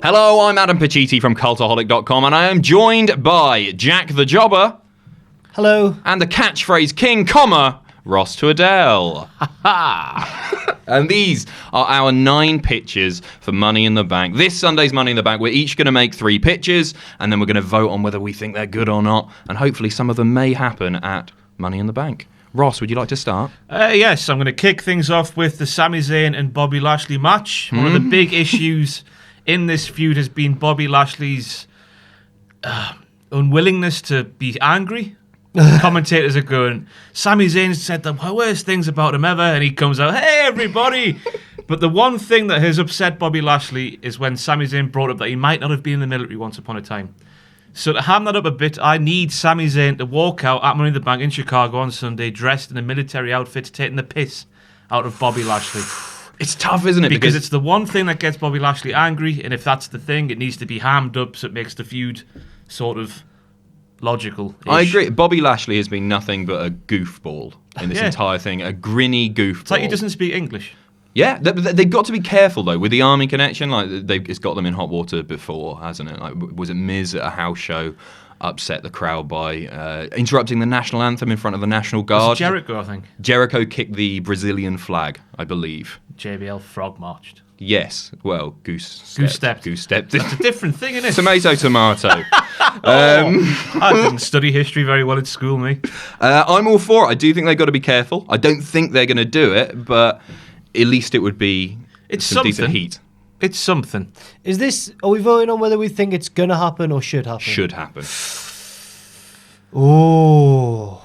Hello, I'm Adam Pacitti from Cultaholic.com, and I am joined by Jack the Jobber. Hello. And the catchphrase king, Ross to Adele. And these are our 9 pitches for Money in the Bank. This Sunday's Money in the Bank, we're each going to make 3 pitches, and then we're going to vote on whether we think they're good or not, and hopefully some of them may happen at Money in the Bank. Ross, would you like to start? Yes, I'm going to kick things off with the Sami Zayn and Bobby Lashley match. One of the big issues in this feud has been Bobby Lashley's unwillingness to be angry. Commentators are going, Sami Zayn said the worst things about him ever, and he comes out, hey, everybody! But the one thing that has upset Bobby Lashley is when Sami Zayn brought up that he might not have been in the military once upon a time. So to ham that up a bit, I need Sami Zayn to walk out at Money in the Bank in Chicago on Sunday dressed in a military outfit, taking the piss out of Bobby Lashley. It's tough, isn't it? Because it's the one thing that gets Bobby Lashley angry, and if that's the thing, it needs to be hammed up so it makes the feud sort of logical. I agree. Bobby Lashley has been nothing but a goofball in this entire thing, a grinny goofball. It's like he doesn't speak English. Yeah, they've got to be careful though with the army connection. Like it's got them in hot water before, hasn't it? Like, was it Miz at a house show upset the crowd by interrupting the national anthem in front of the National Guard? Jericho, I think. Jericho kicked the Brazilian flag, I believe. JBL frog marched. Yes, well, goose stepped. That's a different thing, isn't it? Tomato. I didn't study history very well at school, me. I'm all for it. I do think they've got to be careful. I don't think they're going to do it, but at least it would be some decent heat. It's something. Are we voting on whether we think it's going to happen or should happen? Should happen. Oh.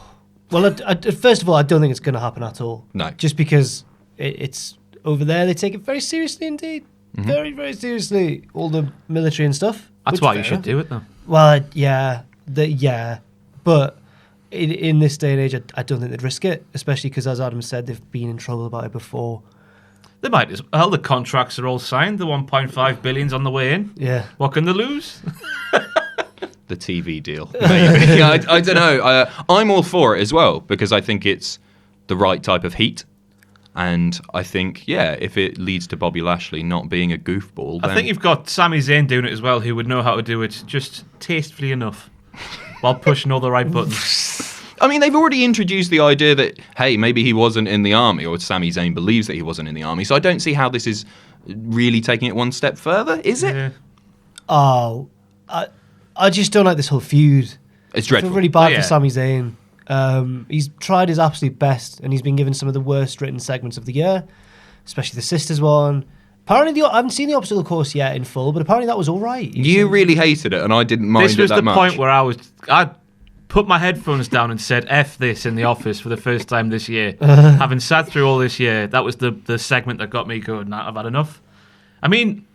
Well, first of all, I don't think it's going to happen at all. No. Just because it's over there, they take it very seriously indeed. Mm-hmm. Very, very seriously. All the military and stuff. That's why you should do it, though. Well, yeah. But in this day and age, I don't think they'd risk it, especially because, as Adam said, they've been in trouble about it before. They might as well. The contracts are all signed. The 1.5 billion's on the way in. Yeah. What can they lose? The TV deal, maybe. I don't know. I'm all for it as well because I think it's the right type of heat. And I think, if it leads to Bobby Lashley not being a goofball, then... I think you've got Sami Zayn doing it as well, who would know how to do it just tastefully enough while pushing all the right buttons. I mean, they've already introduced the idea that, hey, maybe he wasn't in the army, or Sami Zayn believes that he wasn't in the army. So I don't see how this is really taking it one step further, is it? Yeah. Oh, I just don't like this whole feud. It's dreadful. I feel really bad for Sami Zayn. He's tried his absolute best, and he's been given some of the worst written segments of the year, especially the Sisters one. Apparently, I haven't seen the obstacle course yet in full, but apparently that was all right. You really hated it, and I didn't mind it that much. This was the point where I put my headphones down and said F this in the office for the first time this year. Having sat through all this year, that was the segment that got me going. I've had enough. I mean,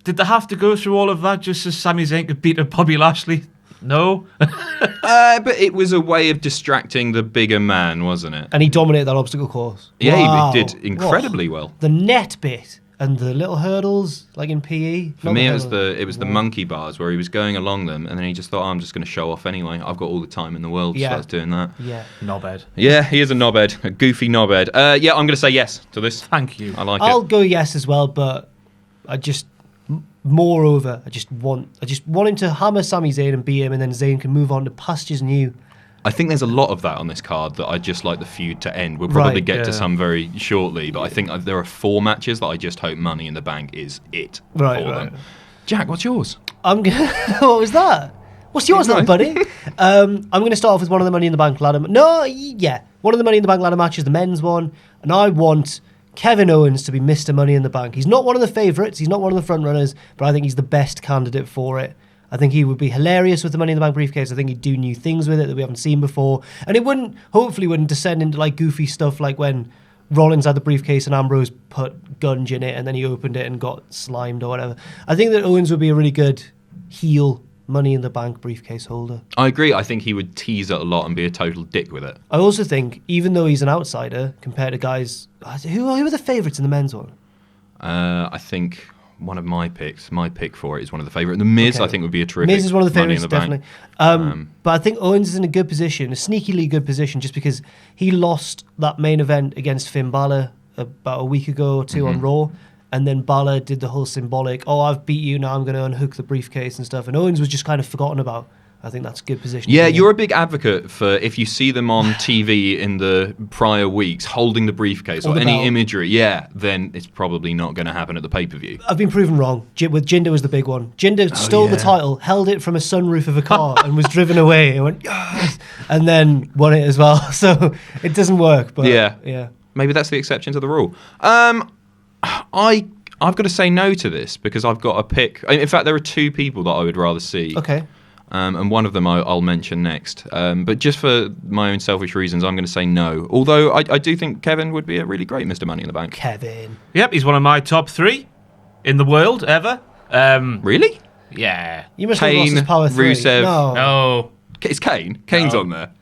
did they have to go through all of that just so Sami Zayn could beat up Bobby Lashley? No. But it was a way of distracting the bigger man, wasn't it? And he dominated that obstacle course. Yeah, wow. He did incredibly well. The net bit and the little hurdles, like in PE. For me, it was the monkey bars where he was going along them, and then he just thought, I'm just going to show off anyway. I've got all the time in the world, so I was doing that. Yeah. Knobhead. Yeah, he is a knobhead, a goofy knobhead. I'm going to say yes to this. Thank you. I like I'll it. go yes as well, but I just... Moreover, I just want him to hammer Sami Zayn and beat him, and then Zayn can move on to pastures new. I think there's a lot of that on this card that I just like the feud to end. We'll probably get to some very shortly, but I think there are 4 matches that I just hope Money in the Bank is it for them. Jack, what's yours? What was that? What's yours, little buddy? I'm going to start off with one of the Money in the Bank ladder. One of the Money in the Bank ladder matches, the men's one, and I want Kevin Owens to be Mr. Money in the Bank. He's not one of the favourites, he's not one of the front runners, but I think he's the best candidate for it. I think he would be hilarious with the Money in the Bank briefcase. I think he'd do new things with it that we haven't seen before. And it hopefully wouldn't descend into like goofy stuff like when Rollins had the briefcase and Ambrose put Gunge in it and then he opened it and got slimed or whatever. I think that Owens would be a really good heel Money in the Bank briefcase holder. I agree. I think he would tease it a lot and be a total dick with it. I also think, even though he's an outsider compared to guys... Who are the favourites in the men's one? I think one of my pick for it is one of the favourites. The Miz, I think, would be a terrific Miz is one of the favourites, definitely. Bank. But I think Owens is in a good position, a sneakily good position, just because he lost that main event against Finn Balor about a week ago or two on Raw. And then Balor did the whole symbolic, oh, I've beat you, now I'm going to unhook the briefcase and stuff. And Owens was just kind of forgotten about. I think that's a good position. Yeah, you're a big advocate for if you see them on TV in the prior weeks holding the briefcase or any imagery, then it's probably not going to happen at the pay-per-view. I've been proven wrong. With Jinder was the big one. Jinder stole the title, held it from a sunroof of a car and was driven away and went, yes! And then won it as well. So it doesn't work. But yeah. Maybe that's the exception to the rule. I've got to say no to this because I've got a pick. In fact, there are two people that I would rather see. Okay. And one of them I'll mention next. But just for my own selfish reasons, I'm going to say no. Although I do think Kevin would be a really great Mr. Money in the Bank. Kevin. Yep, he's one of my top 3 in the world ever. Really? Yeah. You must have lost his power 3. Rusev. No. It's Kane. Kane's on there.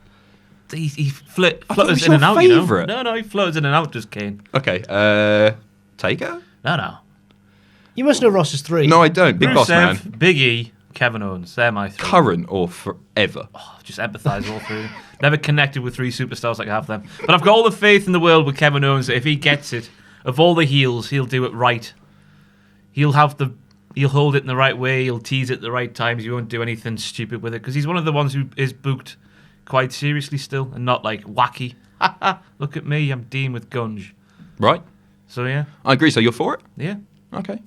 He flutters in and out, favourite. No, he floats in and out, just Kane. Okay. Taker? No. You must know Ross's 3. No, I don't. Big Rusev, Boss Man. Big E, Kevin Owens. They're my 3. Current or forever? Oh, just empathise all through. Never connected with 3 superstars like I have them. But I've got all the faith in the world with Kevin Owens that if he gets it, of all the heels, he'll do it right. He'll hold it in the right way. He'll tease it at the right times. He won't do anything stupid with it because he's one of the ones who is booked quite seriously still and not like wacky. Look at me, I'm Dean with Gunge. Right. So yeah. I agree. So you're for it? Yeah. Okay.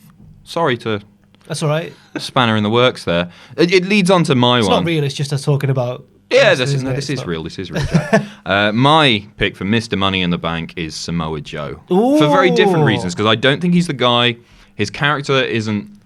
Sorry to... That's all right. Spanner in the works there. It leads on to my It's one. not real, it's just us talking about... Yeah, this is real. This is real. Jack. My pick for Mr. Money in the Bank is Samoa Joe. Ooh. For very different reasons, because I don't think he's the guy. His character isn't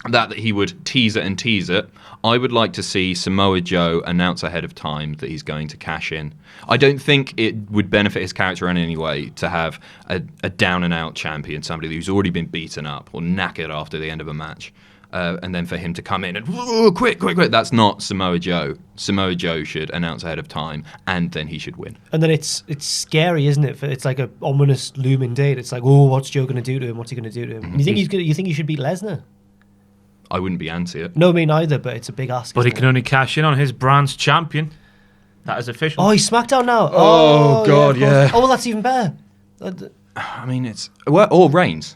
that he would tease it. I would like to see Samoa Joe announce ahead of time that he's going to cash in. I don't think it would benefit his character in any way to have a down-and-out champion, somebody who's already been beaten up or knackered after the end of a match. And then for him to come in and quick. That's not Samoa Joe. Samoa Joe should announce ahead of time, and then he should win. And then it's scary, isn't it? It's like a ominous looming date. It's like, oh, what's Joe going to do to him? What's he going to do to him? Mm-hmm. You think he should beat Lesnar? I wouldn't be anti it. No, me neither. But it's a big ask. But he can only cash in on his brand's champion. That is official. Oh, he's SmackDown now. Oh God, yeah. Oh, well, that's even better. I mean, it's or Reigns.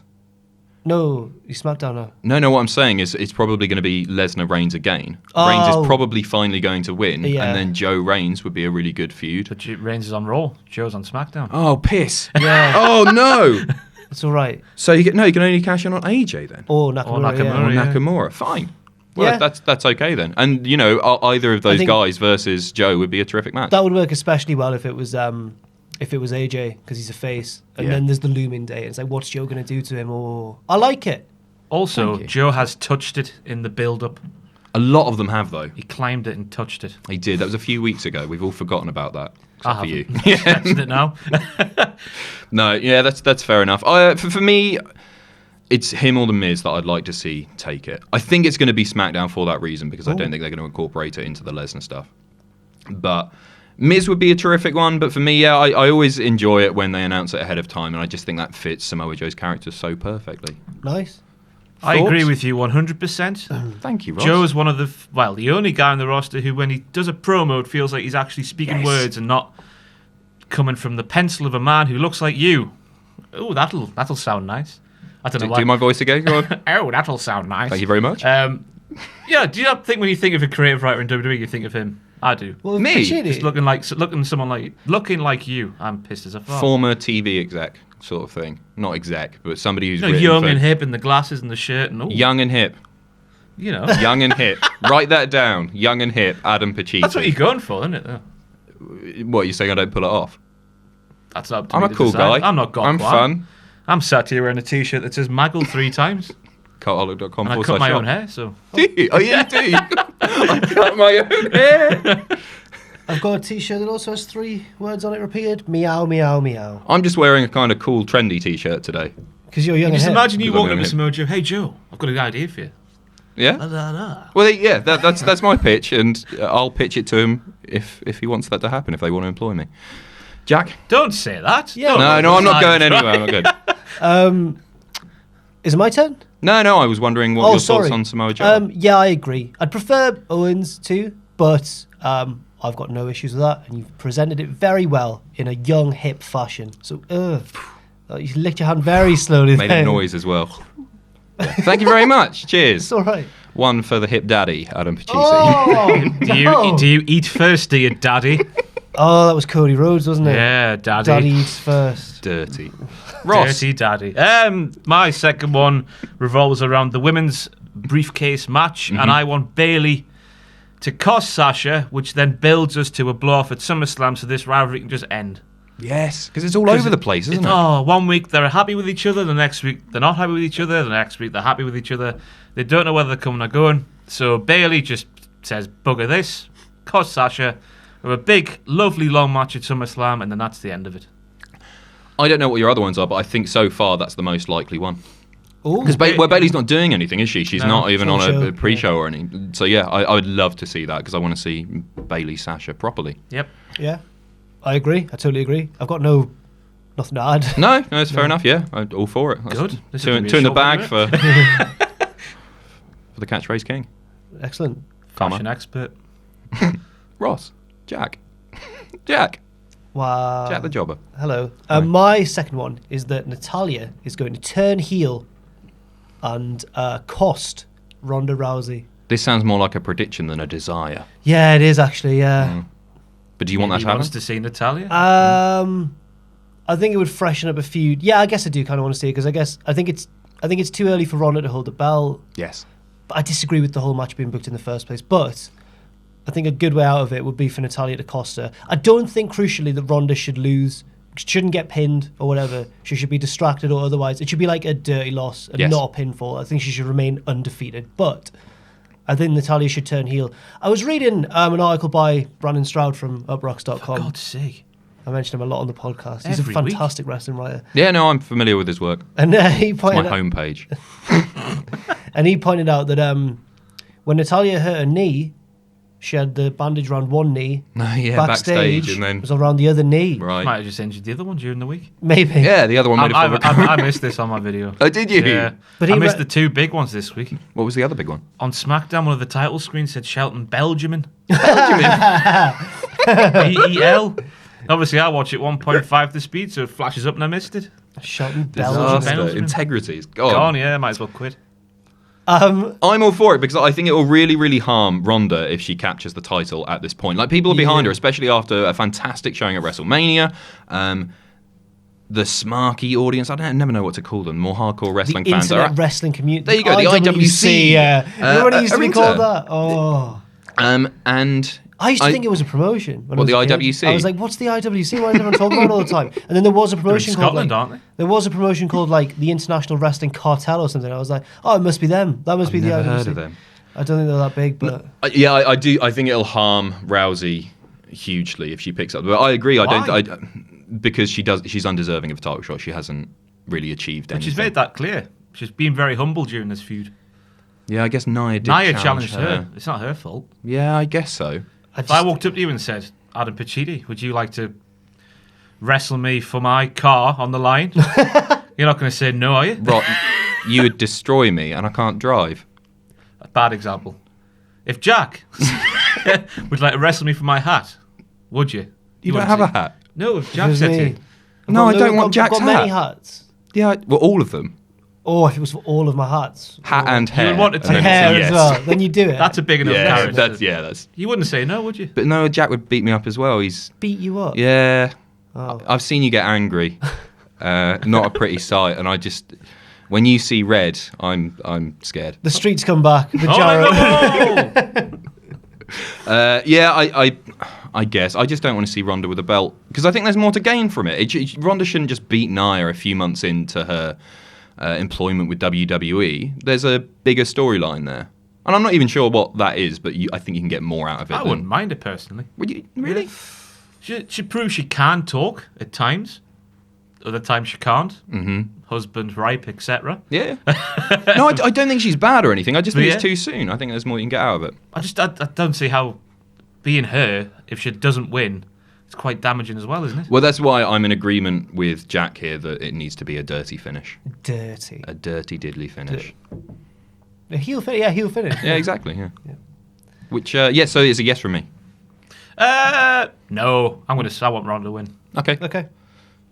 No, he's SmackDown now. No. What I'm saying is, it's probably going to be Lesnar Reigns again. Oh. Reigns is probably finally going to win, Yeah. and then Joe Reigns would be a really good feud. But Reigns is on Raw. Joe's on SmackDown. Oh, piss! Yeah. Oh no! It's all right. So you can only cash in on AJ then, Or Nakamura. Nakamura. or Yeah. Nakamura. Fine. Well, Yeah. that's okay then. And either of those think- guys versus Joe would be a terrific match. That would work especially well if it was AJ because he's a face, and Yeah. then there's the looming day. It's like, what's Joe going to do to him? Oh, I like it. Also, Thank you. Joe has touched it in the build-up. A lot of them have though. He climbed it and touched it. He did. That was a few weeks ago. We've all forgotten about that. I Except for you. haven't. Touched it now. No, yeah, that's fair enough. For me, it's him or The Miz that I'd like to see take it. I think it's going to be SmackDown for that reason because I don't think they're going to incorporate it into the Lesnar stuff. But Miz would be a terrific one. But for me, yeah, I always enjoy it when they announce it ahead of time, and I just think that fits Samoa Joe's character so perfectly. Nice. I Thoughts? agree with you 100%. Thank you, Ross. Joe's one of the only guy on the roster who, when he does a promo, it feels like he's actually speaking words and not coming from the pencil of a man who looks like you. Oh, that'll sound nice. I don't know why. Do my voice again, go on. Oh, that'll sound nice. Thank you very much. Yeah, do you not think when you think of a creative writer in WWE, you think of him? I do. Well, Me? appreciate Just it. looking like you. I'm pissed as a fuck. Former TV exec sort of thing. Not exec, but somebody who's You know, written young for- and hip, and the glasses and the shirt, and Young and hip. you know, Young and hip. Write that down. Young and hip. Adam Pacitti. that's what you're going for, isn't it? Though? What, you're saying I don't pull it off? That's up to I'm me a to cool decide. guy. I'm not God. I'm fun. I'm sat here wearing a t-shirt that says Maggle 3 times, Cultaholic.com. and I cut my own hair. So Do you? Oh, yeah, you do. I cut my own hair. I've got a T-shirt that also has 3 words on it repeated. Meow, meow, meow. I'm just wearing a kind of cool, trendy T-shirt today. Because you're young just and hip. imagine you Because I'm walking up young to Samoa Joe. Hey Joe, I've got an idea for you. Yeah. Well, yeah. That's my pitch, and I'll pitch it to him if he wants that to happen. If they want to employ me. Jack. Don't say that. Yeah. No, I'm not going anywhere. I'm not good. Is it my turn? No. I was wondering what your thoughts on Samoa Joe. are. Yeah, I agree. I'd prefer Owens too, but I've got no issues with that, and you've presented it very well in a young, hip fashion. So, Oh, you licked your hand very slowly. Made then. a noise as well. Yeah. Thank you very much. Cheers. It's all right. One for the hip daddy, Adam Pacici. Oh, Do you eat first, do you, Daddy? Oh, that was Cody Rhodes, wasn't it? Yeah, Daddy. Daddy eats first. Dirty. Ross. Dirty Daddy. My second one revolves around the women's briefcase match, and I want Bayley to cost Sasha, which then builds us to a blow-off at SummerSlam, so this rivalry can just end. Yes, because it's all over the place, isn't it? Oh, 1 week they're happy with each other, the next week they're not happy with each other, the next week they're happy with each other. They don't know whether they're coming or going. So Bayley just says, bugger this, cost Sasha, with a big, lovely long match at SummerSlam, and then that's the end of it. I don't know what your other ones are, but I think so far that's the most likely one. Because Ooh. Bayley's not doing anything, is she? She's not even on Full a show, pre-show or anything. So yeah, I would love to see that because I want to see Bayley Sasha properly. Yep. Yeah, I agree. I totally agree. I've got nothing to add. No, it's fair enough. Yeah, I'm all for it. That's Good. This Two is in gonna be a the short bag one, for the catchphrase king. Excellent. Fashion expert. Ross, Jack, Jack Wow. the jobber. Hello. My second one is that Natalya is going to turn heel and cost Ronda Rousey. This sounds more like a prediction than a desire. Yeah, it is actually. Yeah. But do you want that He to happen? wants to see Natalya. I think it would freshen up a feud. Yeah, I guess I do kind of want to see it because I think it's too early for Ronda to hold the belt. Yes. But I disagree with the whole match being booked in the first place. But I think a good way out of it would be for Natalya to cost her. I don't think, crucially, that Ronda should lose. Shouldn't get pinned or whatever. She should be distracted or otherwise. It should be like a dirty loss and not a pinfall. I think she should remain undefeated. But I think Natalya should turn heel. I was reading an article by Brandon Stroud from uprocks.com. For God's sake. I mentioned him a lot on the podcast. He's Every a fantastic wrestling writer. Yeah, no, I'm familiar with his work. And he It's my pointed out, homepage. and he pointed out that when Natalya hurt her knee, she had the bandage around one knee. Backstage and then it was around the other knee. right. Might have just injured the other one during the week. Maybe. Yeah, the other one made it for I missed this on my video. Oh, did you? Yeah. But I he missed re- the two big ones this week. What was the other big one? On SmackDown, one of the title screens said Shelton Belgiumin. BEL. Obviously, I watch it 1.5 the speed, so it flashes up and I missed it. Shelton Belgium. Disaster. Disaster. Integrity. God. Gone, yeah, might as well quit. I'm all for it because I think it will really, really harm Ronda if she captures the title at this point. Like, people are behind her, especially after a fantastic showing at WrestleMania. The smarky audience, I never know what to call them, more hardcore wrestling The fans. internet wrestling community. There you go, the IWC. Yeah. Remember when it used to be Arinta. called that? Oh. And I used to think it was a promotion. When What, I was the a kid. IWC? I was like, what's the IWC? Why is everyone talking about it all the time? And then there was a They're in promotion called Scotland, like, aren't they? there was a promotion called like the International Wrestling Cartel or something. I was like, oh, it must be them. That must be the never IWC. heard of them. I don't think they're that big, but I do. I think it'll harm Rousey hugely if she picks up. But I agree. Because she's undeserving of a title shot. She hasn't really achieved But anything. she's made that clear. She's been very humble during this feud. Yeah, I guess Nia did Nia challenge challenged her. It's not her fault. Yeah, I guess so. If I walked up to you and said, Adam Pacitti, would you like to wrestle me for my car on the line? You're not going to say no, are you? Rot, you would destroy me, and I can't drive. A bad example. If Jack would like to wrestle me for my hat, would you? You don't wouldn't have say- a hat. No, if it Jack was said to me. you, No, I don't I've want Jack's got many hat. hats. Yeah, well, all of them. Oh, if it was for all of my hats. Hat and You hair. would want it to and be then hair yes. as well. Then you do it. that's a big enough Yeah, character. that's. You wouldn't say no, would you? But no, Jack would beat me up as well. He's beat you up. yeah. Oh. I've seen you get angry. Not a pretty sight, and I just when you see red, I'm scared. The streets come back. The Oh, gyro. no! Yeah, I guess I just don't want to see Ronda with a belt because I think there's more to gain from it. Ronda shouldn't just beat Nia a few months into her employment with WWE. There's a bigger storyline there, and I'm not even sure what that is. But I think you can get more out of it. I wouldn't mind it personally. Would you really? She proves she can talk at times. Other times she can't. Mm-hmm. Husband ripe, etc. Yeah. No, I don't think she's bad or anything. I just think Yeah. it's too soon. I think there's more you can get out of it. I don't see how being her, if she doesn't win, it's quite damaging as well, isn't it? Well, that's why I'm in agreement with Jack here that it needs to be a dirty finish. Dirty. A dirty diddly finish. A heel finish. Yeah, heel finish. Yeah, exactly. Yeah. Which, so it's a yes from me. No, I want Ronda to win. Okay. Okay.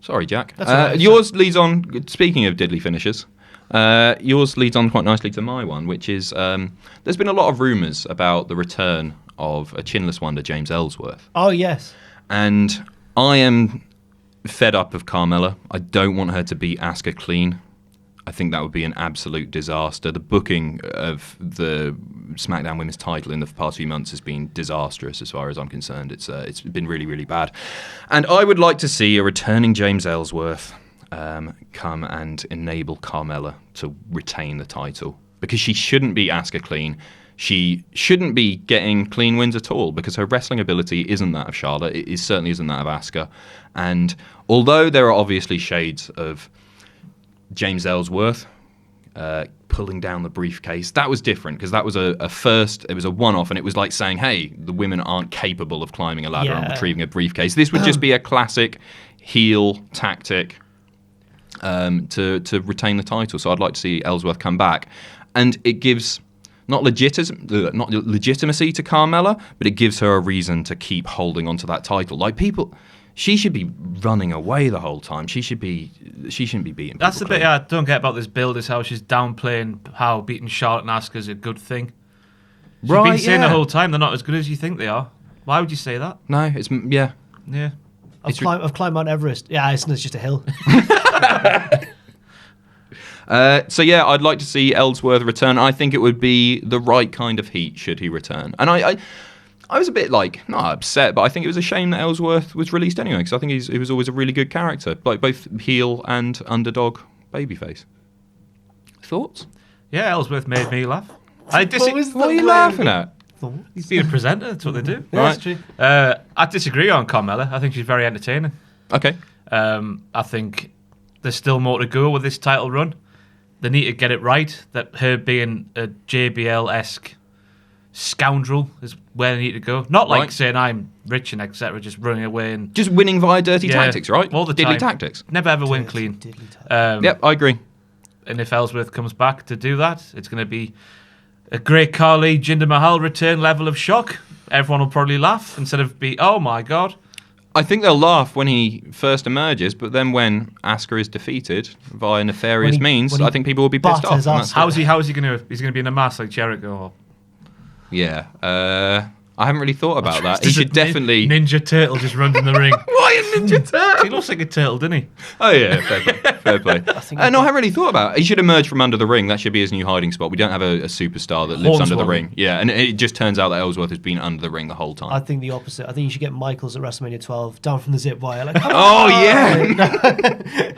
Sorry, Jack. That's all right. Yours leads on, speaking of diddly finishers, yours leads on quite nicely to my one, which is there's been a lot of rumours about the return of a chinless wonder, James Ellsworth. Oh, yes. And I am fed up of Carmella. I don't want her to beat Asuka clean. I think that would be an absolute disaster. The booking of the SmackDown Women's title in the past few months has been disastrous as far as I'm concerned. It's been really, really bad. And I would like to see a returning James Ellsworth come and enable Carmella to retain the title. Because she shouldn't be Asuka clean. She shouldn't be getting clean wins at all because her wrestling ability isn't that of Charlotte. It certainly isn't that of Asuka. And although there are obviously shades of James Ellsworth pulling down the briefcase, that was different because that was a first, it was a one-off, and it was like saying, hey, the women aren't capable of climbing a ladder and retrieving a briefcase. This would just be a classic heel tactic to retain the title. So I'd like to see Ellsworth come back. And it gives not legitimacy to Carmella, but it gives her a reason to keep holding onto that title. Like people... She should be running away the whole time. She shouldn't be beating. That's the bit I don't get about this build, is how she's downplaying how beating Charlotte and Asuka is a good thing. She's been saying the whole time they're not as good as you think they are. Why would you say that? No, it's yeah. I've climbed Mount Everest. Yeah, it's just a hill. So yeah, I'd like to see Ellsworth return. I think it would be the right kind of heat should he return. And I was a bit like, not upset, but I think it was a shame that Ellsworth was released anyway, because I think he was always a really good character, like both heel and underdog babyface. Thoughts? Yeah, Ellsworth made me laugh. What are you laughing at? He's being a presenter, that's what they do. Yeah, Right. that's true. I disagree on Carmella. I think she's very entertaining. Okay. I think there's still more to go with this title run. They need to get it right, that her being a JBL-esque scoundrel is where they need to go. Not like saying I'm rich and etc., just running away and just winning via dirty tactics, right? All the Diddly time. tactics. Never ever win clean. Yep, I agree. And if Ellsworth comes back to do that, it's going to be a great Karl Jinder Mahal return level of shock. Everyone will probably laugh instead of be, oh my god. I think they'll laugh when he first emerges, but then when Asuka is defeated via nefarious means, I think people will be pissed off. How's he going to? He's going to be in a mask like Jericho. Or... Yeah, I haven't really thought about that. He should definitely... Ninja Turtle just runs in the ring. Why a Ninja Turtle? He looks like a turtle, doesn't he? Oh yeah, fair play. No, I haven't really thought about it. He should emerge from under the ring. That should be his new hiding spot. We don't have a superstar that lives under the ring. Yeah, and it just turns out that Ellsworth has been under the ring the whole time. I think the opposite. I think you should get Michaels at WrestleMania 12 down from the zip wire. Like, yeah.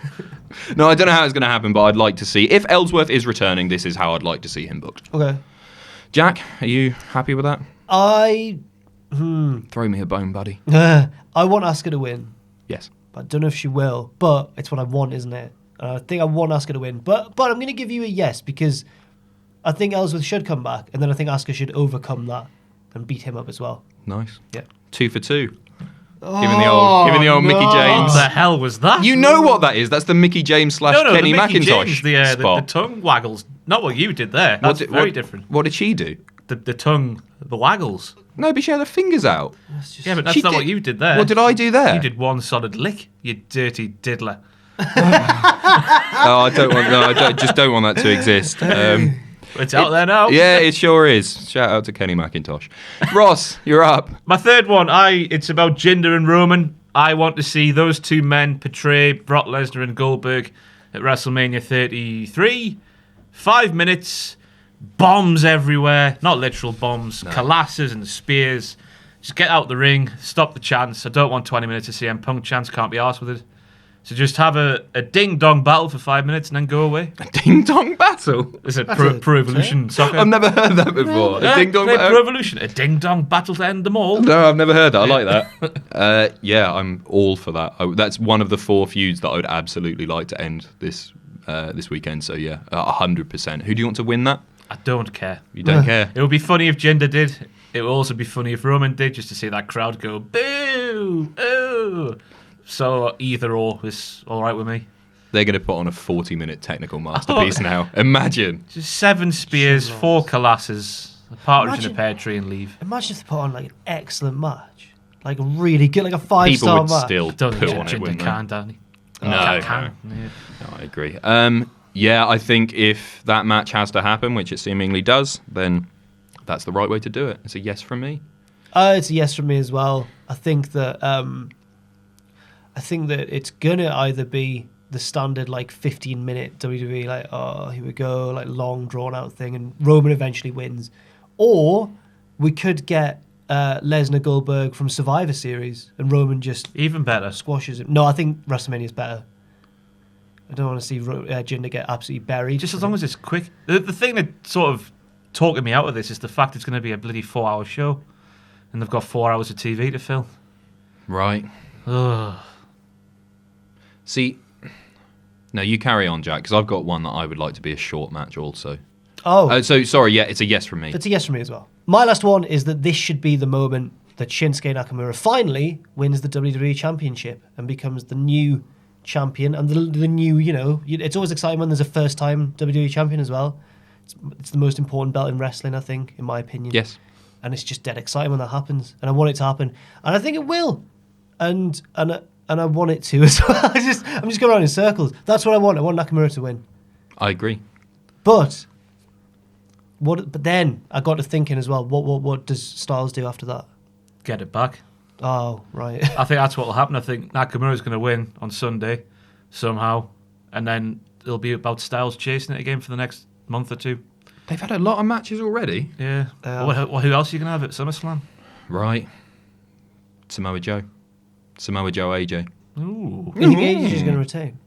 No, I don't know how it's going to happen, but I'd like to see... If Ellsworth is returning, this is how I'd like to see him booked. Okay. Jack, are you happy with that? Throw me a bone, buddy. I want Asuka to win. Yes. But I don't know if she will. But it's what I want, isn't it? I think I want Asuka to win. But I'm going to give you a yes because I think Ellsworth should come back. And then I think Asuka should overcome that and beat him up as well. Nice. Yeah. 2 for 2. Giving the old Mickey James. What the hell was that? You know what that is? That's the Mickey James / Kenny the Mickey McIntosh James, spot. the tongue waggles. Not what you did there. That's very different. What did she do? The tongue, the waggles. No, but she had her fingers out. Yeah, but that's not what you did there. What did I do there? You did one solid lick, you dirty diddler. I just don't want that to exist. It's out there now. Yeah, it sure is. Shout out to Kenny McIntosh. Ross, you're up. My third one, it's about Jinder and Roman. I want to see those two men portray Brock Lesnar and Goldberg at WrestleMania 33. 5 minutes, bombs everywhere. Not literal bombs, colossus and spears. Just get out the ring, stop the chants. I don't want 20 minutes of CM Punk chants, can't be arsed with it. So just have a ding-dong battle for 5 minutes and then go away. A ding-dong battle? Is it Pro Evolution soccer? I've never heard that before. A ding-dong battle? Pro Evolution, a ding-dong battle to end them all. No, I've never heard that. I like that. Yeah, I'm all for that. That's one of the 4 feuds that I would absolutely like to end this weekend. So yeah, 100%. Who do you want to win that? I don't care. You don't care? It would be funny if Jinder did. It would also be funny if Roman did, just to see that crowd go, boo, ooh. So either or is all right with me. They're going to put on a 40-minute technical masterpiece now. Imagine. Just 7 spears, 4 colossus, a partridge in a pear tree and leave. Imagine if they put on like an excellent match. Like really good, like a 5-star match. People would still Don't put think on it, Jinder wouldn't can, they? Danny. No, Yeah. No, I agree. Yeah, I think if that match has to happen, which it seemingly does, then that's the right way to do it. It's a yes from me. It's a yes from me as well. I think that it's gonna either be the standard 15-minute WWE here we go, long drawn out thing, and Roman eventually wins, or we could get Lesnar Goldberg from Survivor Series and Roman just Even better. squashes him. No, I think WrestleMania is better. I don't want to see Jinder get absolutely buried. Just as long as it's quick. The thing that sort of talking me out of this is the fact it's going to be a bloody 4-hour show, and they've got 4 hours of TV to fill. Right. Ugh. See, no, you carry on, Jack, because I've got one that I would like to be a short match also. Oh, So, sorry, yeah, it's a yes from me. it's a yes from me as well. My last one is that this should be the moment that Shinsuke Nakamura finally wins the WWE Championship and becomes the new champion and the new, it's always exciting when there's a first-time WWE champion as well. It's the most important belt in wrestling, I think, in my opinion. Yes. And it's just dead exciting when that happens, and I want it to happen, and I think it will, and I want it to as well. I'm just going around in circles. That's what I want. I want Nakamura to win. I agree. But then I got to thinking as well. What does Styles do after that? Get it back. Oh, right. I think that's what will happen. I think Nakamura's going to win on Sunday somehow, and then it'll be about Styles chasing it again for the next month or two. They've had a lot of matches already. Yeah. Who else are you going to have at SummerSlam? Right. Samoa Joe, AJ. Ooh. You think AJ's going to retain?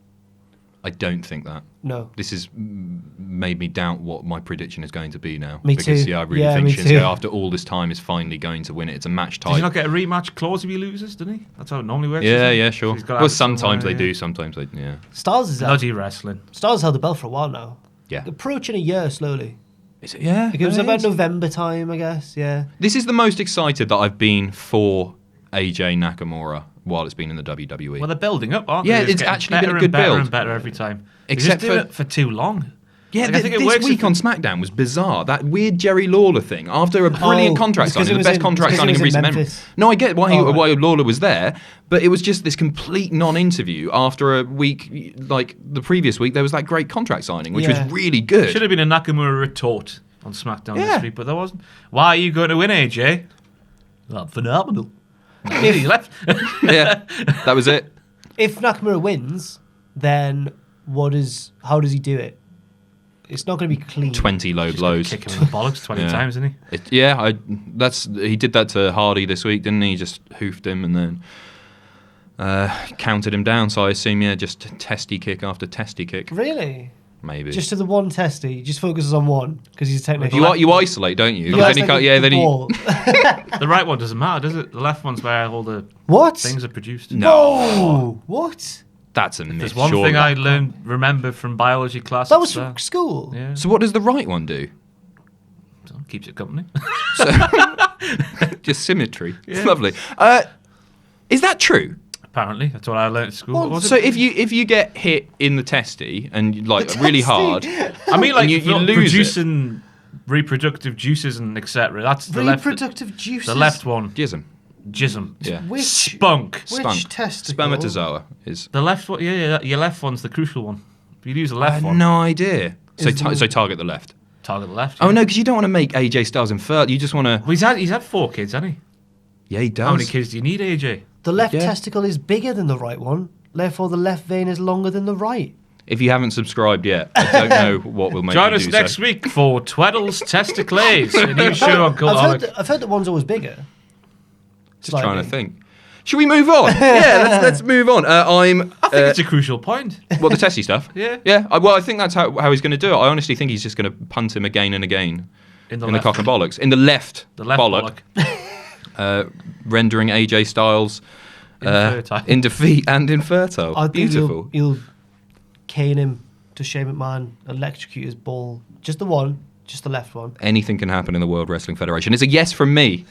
I don't think that. No. This has made me doubt what my prediction is going to be now. Me because, too. Yeah, I really Yeah, think me Shinsuke, too. after all this time, is finally going to win it. It's a match Does he type. not get a rematch clause if he loses, doesn't he? That's how it normally works. Yeah, isn't it? yeah, So sure. he's gotta Well, have it sometimes somewhere, they yeah. do, sometimes they, yeah. Styles is Bloody wrestling. Styles held the belt for a while now. Yeah. Approaching a year slowly. Is it? Yeah. It was it about is. November time, I guess. Yeah. This is the most excited that I've been for AJ Nakamura while it's been in the WWE. Well, they're building up, aren't Yeah, they? it's getting actually been a better good and better build. and better every time. Except they just do for- it for too long. Yeah, Like, I think it this works week if- on SmackDown was bizarre. That weird Jerry Lawler thing. After a brilliant Oh, contract it's 'cause signing, it the was best in- contract it's 'cause it signing in was in recent memory. Memphis. No, I get why, Oh, right. why Lawler was there, but it was just this complete non-interview after a week, like the previous week, there was that great contract signing, which Yeah. was really good. Should have been a Nakamura retort on SmackDown Yeah. this week, but there wasn't. Why are you going to win, AJ? Well, phenomenal. He left. Yeah, that was it. If Nakamura wins, then how does he do it? It's not going to be clean. 20 low Just gonna blows. kick him in the bollocks 20 Yeah. times, isn't he? He did that to Hardy this week, didn't he? Just hoofed him and then counted him down. So I assume, just testy kick after testy kick, Really? maybe. Just to the one testy. He just focuses on one because he's a technician. you isolate, don't you? He 'Cause has then like you can't- the then he- ball. The right one doesn't matter, does it? The left one's where all the What? things are produced. No. What? That's a myth. There's one surely. thing I remember from biology class. That was it's, from school. Yeah. So what does the right one do? So, keeps it company. Just symmetry. It's Yeah. lovely. Is that true? Apparently, that's what I learned at school. Well, What was So it? if you get hit in the testy and like really hard, I mean, like and you lose it. producing reproductive juices and etc. That's the left. Reproductive juices. The left one, jism. jism. Yeah. Which Spunk. Which Spunk. testicle? Spermatozoa is. The left one, yeah, your left one's the crucial one. If you use the I left had one, no idea. So Is the- so target the left. target the left. Oh no, because you don't want to make AJ Styles infertile. You just want to. Well, he's had 4 kids, hasn't he? Yeah, he does. How many kids do you need, AJ? The left Yeah. testicle is bigger than the right one. Therefore, the left vein is longer than the right. If you haven't subscribed yet, I don't know what will make Join you us do next so. week for Tweddle's Testicles, a new show on Cultaholic. I've heard that one's always bigger. Just trying to think. Should we move on? Yeah, let's move on. I think it's a crucial point. Well, the testy stuff. Yeah. Yeah. Well, I think that's how he's going to do it. I honestly think he's just going to punt him again and again In the in left. the cock and bollocks. In the left bollock. rendering AJ Styles Infertile. in defeat and infertile. I think Beautiful. you'll cane him to Shane McMahon, electrocute his ball. Just the one, just the left one. Anything can happen in the World Wrestling Federation. It's a yes from me.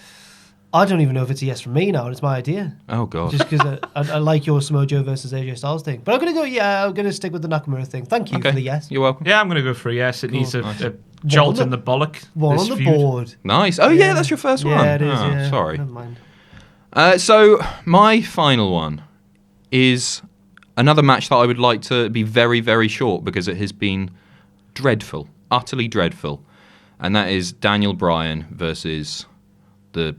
I don't even know if it's a yes from me now, and it's my idea. Oh, God. Just because I like your Samoa Joe versus AJ Styles thing. But I'm going to go, I'm going to stick with the Nakamura thing. Thank you Okay. for the yes. You're welcome. Yeah, I'm going to go for a yes. It needs a Nice. jolt on in the bollock. One this on the feud. board. Nice. Oh, yeah, that's your first one. Yeah, it is, Oh, yeah. Sorry. Never mind. So my final one is another match that I would like to be very, very short because it has been dreadful, utterly dreadful. And that is Daniel Bryan versus the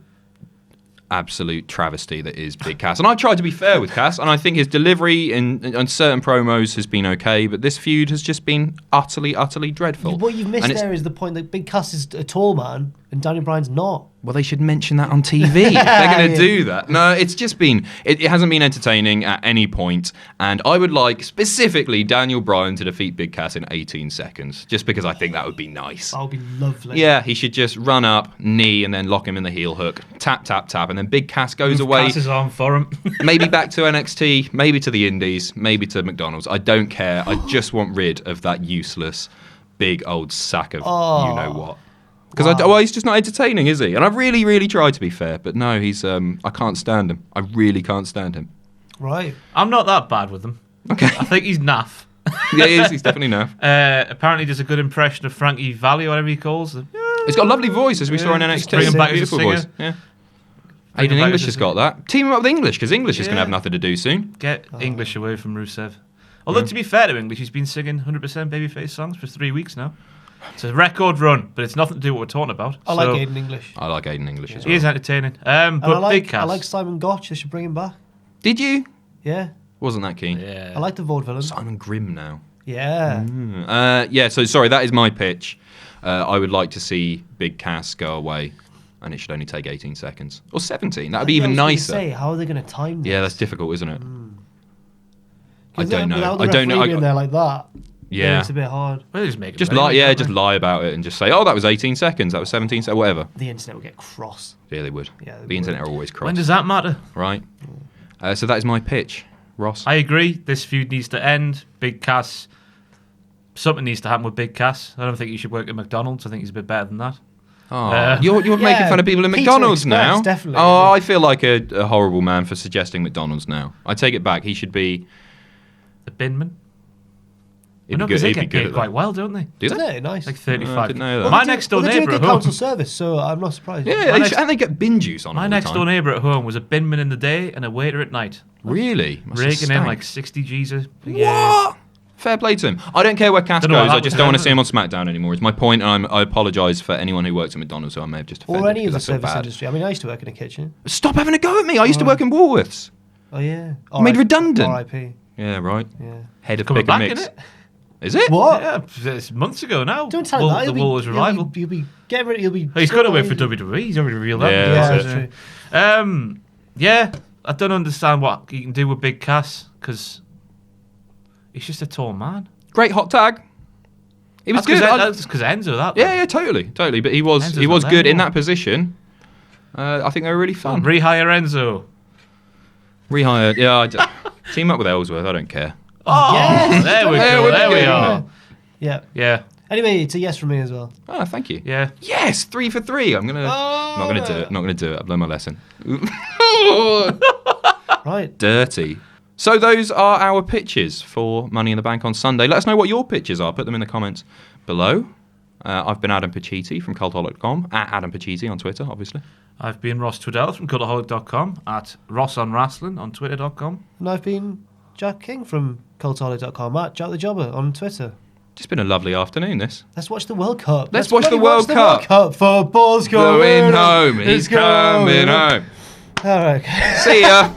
absolute travesty that is Big Cass. And I tried to be fair with Cass, and I think his delivery in certain promos has been okay, but this feud has just been utterly, utterly dreadful. What you've missed there is the point that Big Cass is a tall man and Daniel Bryan's not. Well, they should mention that on TV. They're going to do that. No, it's just been... It hasn't been entertaining at any point, and I would like, specifically, Daniel Bryan to defeat Big Cass in 18 seconds, just because I think that would be nice. That would be lovely. Yeah, he should just run up, knee, and then lock him in the heel hook. Tap, tap, tap, and then Big Cass goes away. Cass is on for him. Maybe back to NXT, maybe to the Indies, maybe to McDonald's. I don't care. I just want rid of that useless, big old sack of you-know-what. Because he's just not entertaining, is he? And I've really, really tried to be fair, but no, he's. I can't stand him. I really can't stand him. Right. I'm not that bad with him. Okay. I think he's naff. Yeah, he is. He's definitely naff. Apparently, does a good impression of Frankie Valli, whatever he calls them. He's got a lovely voice, as we saw in NXT. Bring him back as a Beautiful singer. voice. Yeah. Aiden English has got that. Team him up with English, because English is going to have nothing to do soon. Get English away from Rusev. Although, to be fair to English, he's been singing 100% babyface songs for 3 weeks now. It's a record run, but it's nothing to do with what we're talking about. I like Aiden English. I like Aiden English as well. He is entertaining. But Big Cass. I like Simon Gotch. They should bring him back. Did you? Yeah. Wasn't that keen. Yeah. I like the vaudevillain. Simon Grimm now. Yeah. Yeah, so sorry, that is my pitch. I would like to see Big Cass go away, and it should only take 18 seconds. Or 17. That would be even nicer. Say, how are they going to time this? Yeah, that's difficult, isn't it? I don't know. Without the I don't know. referee in there like that. Yeah. It's a bit hard. Well, just make it Just better, lie, can't just they? lie about it and just say, oh, that was 18 seconds, that was 17 seconds, whatever. The internet will get cross. Yeah, they would. Yeah, they the internet would. are always cross. When does that matter? Right. So that is my pitch, Ross. I agree. This feud needs to end. Big Cass. Something needs to happen with Big Cass. I don't think he should work at McDonald's. I think he's a bit better than that. Oh, you're making fun of people at Pizza McDonald's Express, now. definitely. Oh, I feel like a horrible man for suggesting McDonald's now. I take it back. He should be. The binman. He'd No, be because good. they He'd be get good paid at quite that. well, don't they? Do Isn't they? it? Nice. Like I 35. didn't know that. My next door they're neighbour doing at good council home. service, so I'm not surprised. Yeah, and they get bin juice on My all next the door time. neighbour at home was a binman in the day and a waiter at night. Really? Must have Raking in stank. like 60 G's a What? year. Fair play to him. I don't care where Cass Don't know goes. what I that just was don't want to then. see him on SmackDown anymore. It's my point, and I apologise for anyone who works at McDonald's who I may have just offended. Or any of the because I feel service bad. industry. I mean, I used to work in a kitchen. Stop having a go at me. I used to work in Woolworths. Oh, yeah. Made redundant. R.I.P. Yeah, right. Yeah. Head of Coming Pick and back, Mix. innit? Is it? What? Yeah, it's months ago now. Don't tell him that. The Woolworths revival. He'll be getting ready. He'll be. He's got to wait for WWE. He's already revealed that. Yeah, Yeah, that's that's true. Yeah, I don't understand what you can do with Big Cass because he's just a tall man. Great hot tag. He was good. That's because Enzo. That Yeah, totally. But he was Enzo's not good there in that anymore. position. I think they were really fun. Rehire Enzo. Rehired. Yeah, team up with Ellsworth. I don't care. Oh, Yes! there we There go. we There we go. are. Yeah. Yeah, Anyway, it's a yes from me as well. Oh, thank you. yeah. Yes, 3 for 3. I'm not gonna do it. Not gonna do it. I've learned my lesson. Right. Dirty. So those are our pitches for Money in the Bank on Sunday. Let us know what your pitches are. Put them in the comments below. I've been Adam Pacitti from Cultaholic.com, at Adam Pacitti on Twitter, obviously. I've been Ross Twiddell from Cultaholic.com, at Ross on Wrestling on Twitter.com. And I've been Jack King from Cultaholic.com, at Jack the Jobber on Twitter. Just been a lovely afternoon, this. Let's watch the World Cup. Let's watch the bloody World Cup. Football's Going coming home. He's coming home. All right. See ya.